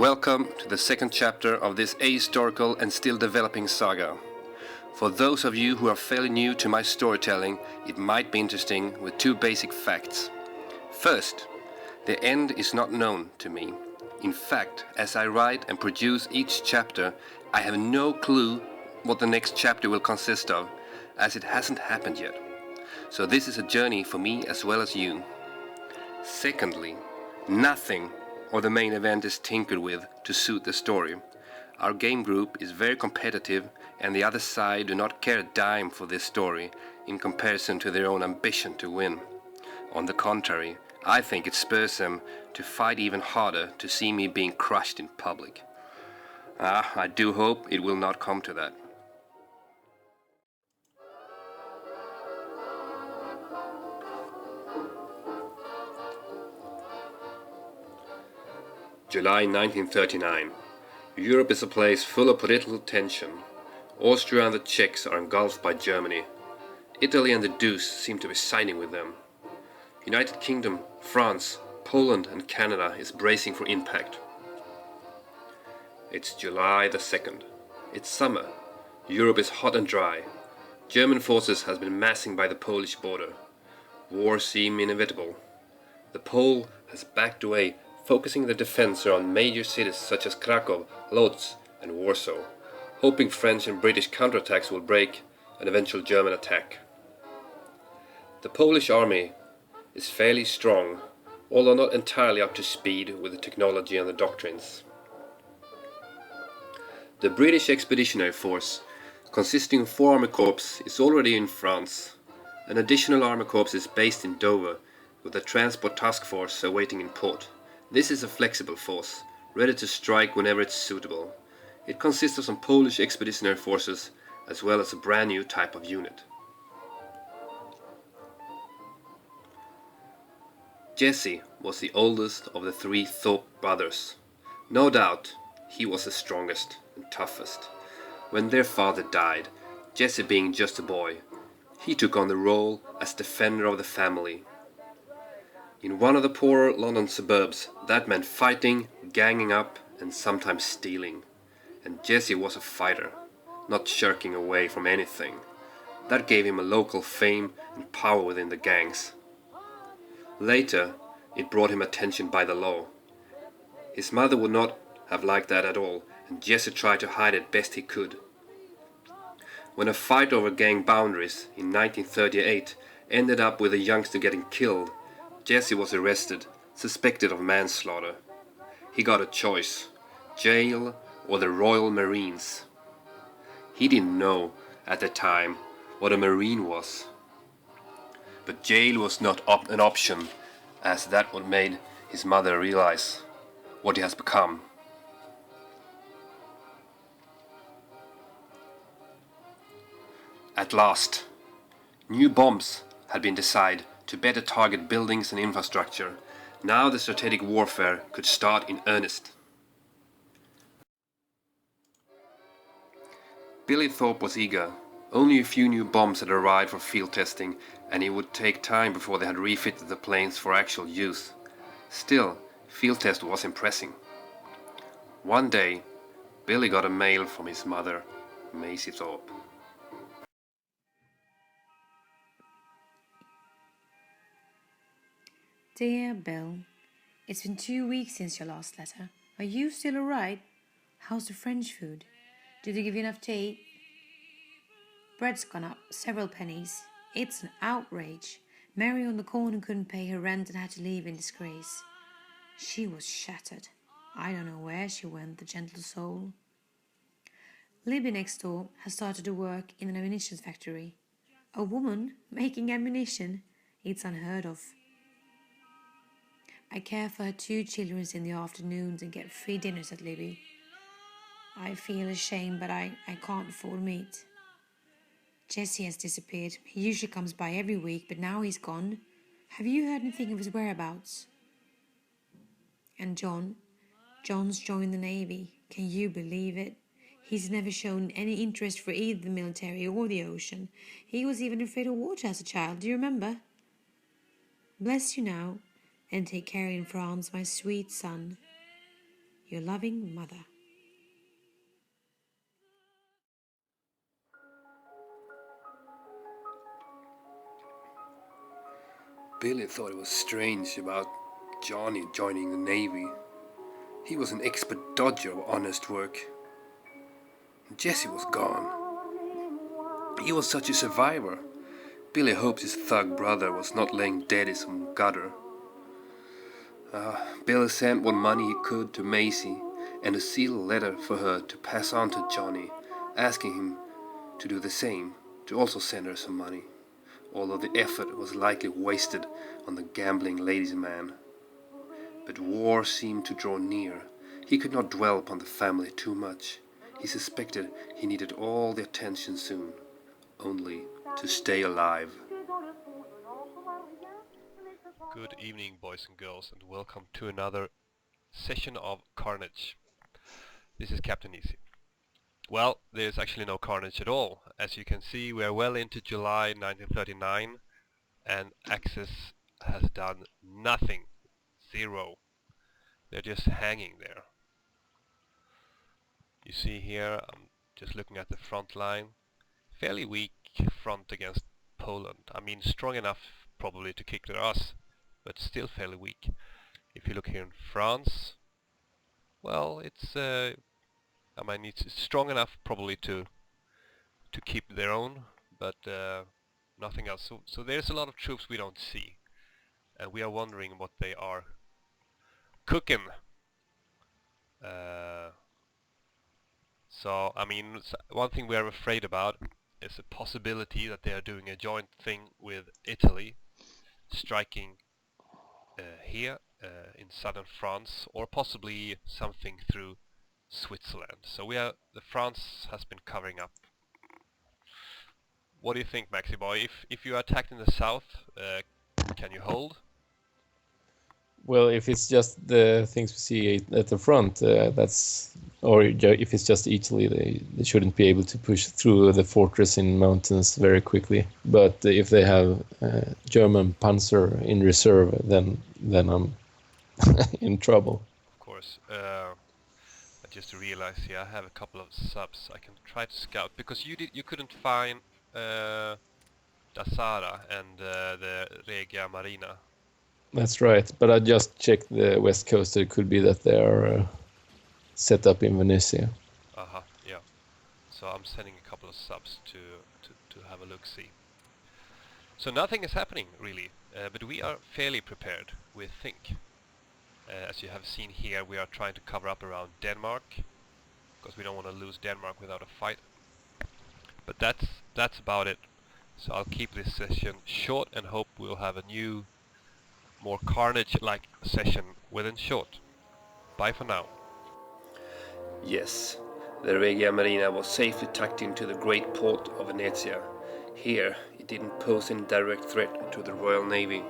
Welcome to the second chapter of this ahistorical and still developing saga. For those of you who are fairly new to my storytelling, it might be interesting with two basic facts. First, the end is not known to me. In fact, as I write and produce each chapter, I have no clue what the next chapter will consist of, as it hasn't happened yet. So this is a journey for me as well as you. Secondly, nothing or the main event is tinkered with to suit the story. Our game group is very competitive, and the other side do not care a dime for this story in comparison to their own ambition to win. On the contrary, I think it spurs them to fight even harder to see me being crushed in public. I do hope it will not come to that. July 1939. Europe is a place full of political tension. Austria and the Czechs are engulfed by Germany. Italy and the Deuce seem to be siding with them. United Kingdom, France, Poland and Canada is bracing for impact. It's July the 2nd. It's summer. Europe is hot and dry. German forces have been massing by the Polish border. War seems inevitable. The Pole has backed away, focusing the defense around major cities such as Krakow, Lodz and Warsaw, hoping French and British counterattacks will break an eventual German attack. The Polish army is fairly strong, although not entirely up to speed with the technology and the doctrines. The British Expeditionary Force, consisting of 4 army corps, is already in France. An additional army corps is based in Dover, with a transport task force awaiting in port. This is a flexible force, ready to strike whenever it's suitable. It consists of some Polish expeditionary forces, as well as a brand new type of unit. Jesse was the oldest of the 3 Thorpe brothers. No doubt, he was the strongest and toughest. When their father died, Jesse being just a boy, he took on the role as defender of the family. In one of the poorer London suburbs, that meant fighting, ganging up, and sometimes stealing. And Jesse was a fighter, not shirking away from anything. That gave him a local fame and power within the gangs. Later, it brought him attention by the law. His mother would not have liked that at all, and Jesse tried to hide it best he could. When a fight over gang boundaries in 1938 ended up with a youngster getting killed, Jesse was arrested, suspected of manslaughter. He got a choice, jail or the Royal Marines. He didn't know at the time what a Marine was. But jail was not an option, as that would made his mother realize what he has become. At last, new bombs had been decided to better target buildings and infrastructure. Now the strategic warfare could start in earnest. Billy Thorpe was eager. Only a few new bombs had arrived for field testing, and it would take time before they had refitted the planes for actual use. Still, field test was impressive. One day, Billy got a mail from his mother, Maisie Thorpe. Dear Bill, it's been 2 weeks since your last letter. Are you still alright? How's the French food? Did they give you enough to eat? Bread's gone up several pennies. It's an outrage. Mary on the corner couldn't pay her rent and had to leave in disgrace. She was shattered. I don't know where she went, the gentle soul. Libby next door has started to work in an ammunition factory. A woman making ammunition? It's unheard of. I care for her 2 children in the afternoons and get free dinners at Libby. I feel ashamed, but I can't afford meat. Jesse has disappeared. He usually comes by every week, but now he's gone. Have you heard anything of his whereabouts? And John's joined the Navy. Can you believe it? He's never shown any interest for either the military or the ocean. He was even afraid of water as a child, do you remember? Bless you now, and take care in France, my sweet son. Your loving mother. Billy thought it was strange about Johnny joining the Navy. He was an expert dodger of honest work. Jesse was gone. He was such a survivor. Billy hoped his thug brother was not laying dead in some gutter. Billy sent what money he could to Maisie and a sealed letter for her to pass on to Johnny, asking him to do the same, to also send her some money, although the effort was likely wasted on the gambling ladies' man. But war seemed to draw near. He could not dwell upon the family too much. He suspected he needed all the attention soon, only to stay alive. Good evening, boys and girls, and welcome to another session of Carnage. This is Captain Easy. Well, there's actually no carnage at all. As you can see, we are well into July 1939, and Axis has done nothing. Zero. They're just hanging there. You see here, I'm just looking at the front line. Fairly weak front against Poland. I mean, strong enough probably to kick their ass, but still fairly weak. If you look here in France, well, it's strong enough probably to keep their own, but nothing else. So there's a lot of troops we don't see, and we are wondering what they are cooking. So I mean, one thing we are afraid about is a possibility that they are doing a joint thing with Italy, striking here in southern France, or possibly something through Switzerland. So the France has been covering up. What do you think, Maxi boy? If you are attacked in the south, can you hold? Well, if it's just the things we see at the front, or if it's just Italy, they shouldn't be able to push through the fortress in mountains very quickly. But if they have German Panzer in reserve, then I'm in trouble. Of course. I just realized here I have a couple of subs. I can try to scout because you couldn't find Dasara and the Regia Marina. That's right, but I just checked the west coast. It could be that they are set up in Venetia. Yeah. So I'm sending a couple of subs to have a look-see. So nothing is happening really, but we are fairly prepared, we think. As you have seen here, we are trying to cover up around Denmark, because we don't want to lose Denmark without a fight. But that's about it. So I'll keep this session short and hope we'll have a new, more Carnage-like session within short. Bye for now. Yes, the Regia Marina was safely tucked into the great port of Venezia. Here, it didn't pose any direct threat to the Royal Navy.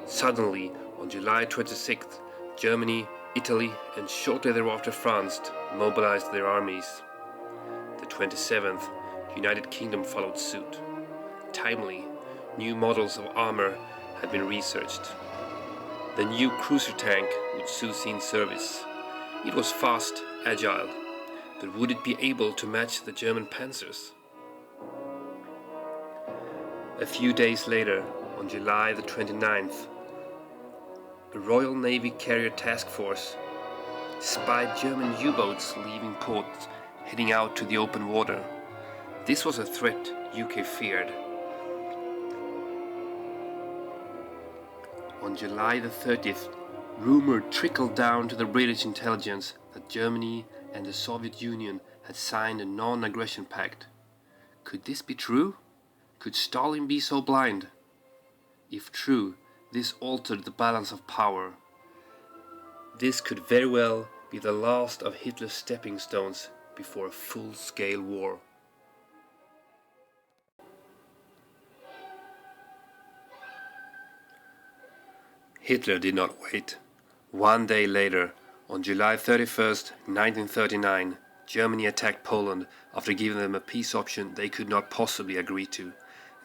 Suddenly, on July 26th, Germany, Italy, and shortly thereafter France mobilized their armies. The 27th, United Kingdom followed suit. Timely, new models of armor had been researched. The new cruiser tank would soon see in service. It was fast, agile, but would it be able to match the German panzers? A few days later, on July the 29th, the Royal Navy Carrier Task Force spied German U-boats leaving port, heading out to the open water. This was a threat UK feared. On July the 30th, rumor trickled down to the British intelligence that Germany and the Soviet Union had signed a non-aggression pact. Could this be true? Could Stalin be so blind? If true, this altered the balance of power. This could very well be the last of Hitler's stepping stones before a full-scale war. Hitler did not wait. One day later, on July 31st, 1939, Germany attacked Poland after giving them a peace option they could not possibly agree to.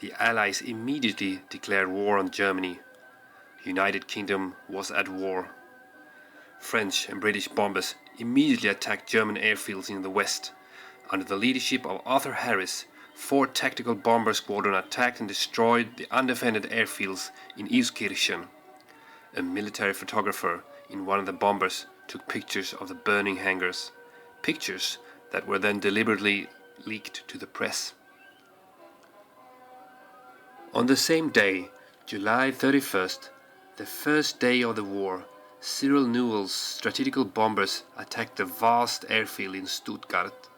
The Allies immediately declared war on Germany. The United Kingdom was at war. French and British bombers immediately attacked German airfields in the west. Under the leadership of Arthur Harris, 4 tactical bomber squadrons attacked and destroyed the undefended airfields in Euskirchen. A military photographer in one of the bombers took pictures of the burning hangars, pictures that were then deliberately leaked to the press. On the same day, July 31st, the first day of the war, Cyril Newell's strategical bombers attacked the vast airfield in Stuttgart.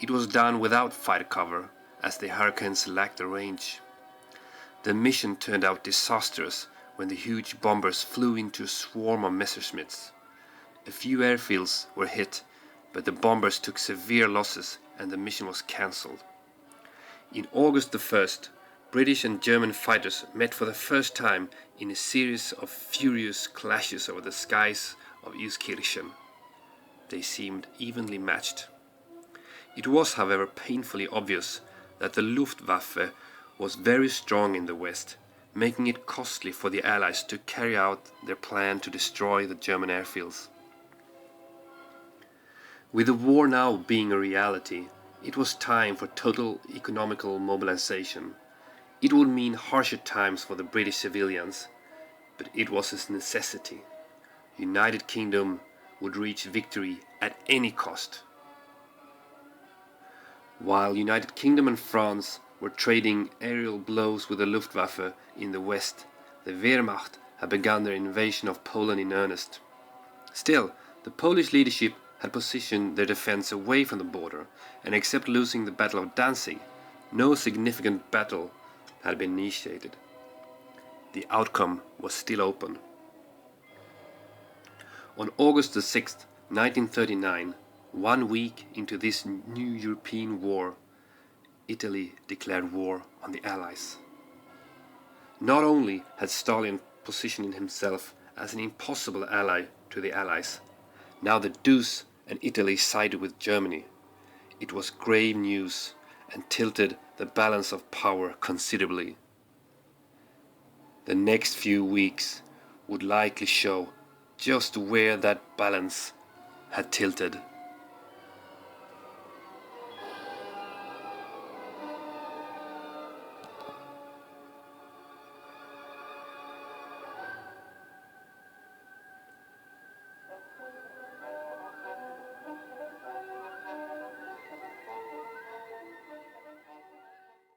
It was done without fighter cover, as the Hurricanes lacked the range. The mission turned out disastrous when the huge bombers flew into a swarm of Messerschmitts. A few airfields were hit, but the bombers took severe losses and the mission was cancelled. In August the 1st, British and German fighters met for the first time in a series of furious clashes over the skies of Euskirchen. They seemed evenly matched. It was, however, painfully obvious that the Luftwaffe was very strong in the west, making it costly for the Allies to carry out their plan to destroy the German airfields. With the war now being a reality, it was time for total economical mobilization. It would mean harsher times for the British civilians, but it was a necessity. United Kingdom would reach victory at any cost. While United Kingdom and France were trading aerial blows with the Luftwaffe in the west, the Wehrmacht had begun their invasion of Poland in earnest. Still, the Polish leadership had positioned their defense away from the border, and except losing the Battle of Danzig, no significant battle had been initiated. The outcome was still open. On August the 6th, 1939, 1 week into this new European war, Italy declared war on the Allies. Not only had Stalin positioned himself as an impossible ally to the Allies, now the Deuce and Italy sided with Germany. It was grave news and tilted the balance of power considerably. The next few weeks would likely show just where that balance had tilted.